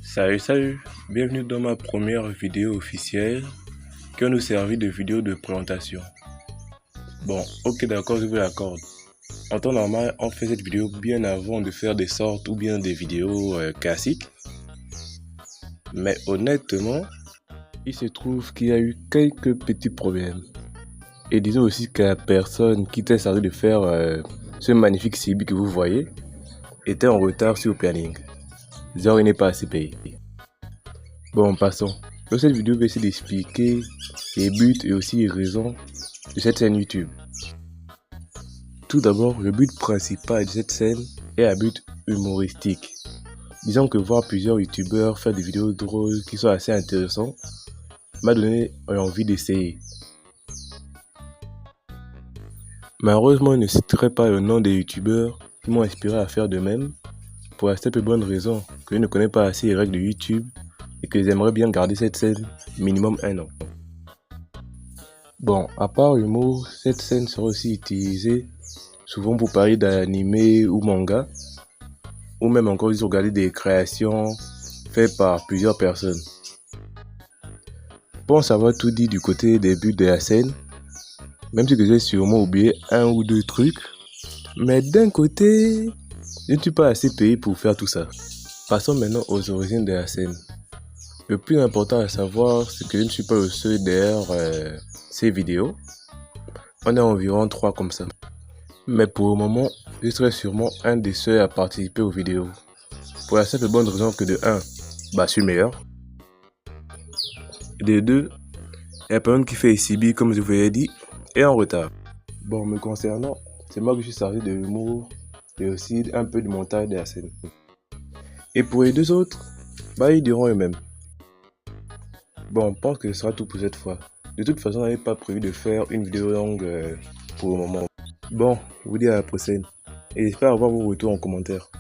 Salut, bienvenue dans ma première vidéo officielle qui va nous servir de vidéo de présentation. Bon, ok d'accord, je vous l'accorde. En temps normal, on fait cette vidéo bien avant de faire des sortes ou bien des vidéos classiques. Mais honnêtement, il se trouve qu'il y a eu quelques petits problèmes. Et disons aussi que la personne qui était chargée de faire ce magnifique CB que vous voyez était en retard sur le planning. Genre, il n'est pas assez payé. Bon, passons. Dans cette vidéo, je vais essayer d'expliquer les buts et aussi les raisons de cette chaîne YouTube. Tout d'abord, le but principal de cette chaîne est un but humoristique. Disons que voir plusieurs youtubeurs faire des vidéos drôles qui sont assez intéressantes m'a donné envie d'essayer. Malheureusement, je ne citerai pas le nom des youtubeurs qui m'ont inspiré à faire de même, pour la simple bonne raison que je ne connais pas assez les règles de YouTube et que j'aimerais bien garder cette scène minimum 1 an. Bon, à part l'humour, cette scène sera aussi utilisée souvent pour parler d'anime ou manga, ou même encore regarder des créations faites par plusieurs personnes. Je pense avoir tout dit du côté des buts de la scène, même si j'ai sûrement oublié un ou deux trucs, mais d'un côté, je ne suis pas assez payé pour faire tout ça. Passons maintenant aux origines de la scène. Le plus important à savoir, c'est que je ne suis pas le seul derrière ces vidéos. On est environ 3 comme ça. Mais pour le moment, je serai sûrement un des seuls à participer aux vidéos. Pour la simple bonne raison que de 1, je suis meilleur. Et de 2, la personne qui fait CB, comme je vous l'ai dit, est en retard. Bon, me concernant, c'est moi qui suis chargé de l'humour et aussi un peu du montage de la scène. Et pour les deux autres, ils diront eux-mêmes. Bon, je pense que ce sera tout pour cette fois. De toute façon, on n'avait pas prévu de faire une vidéo longue pour le moment. Bon, je vous dis à la prochaine. Et j'espère avoir vos retours en commentaire.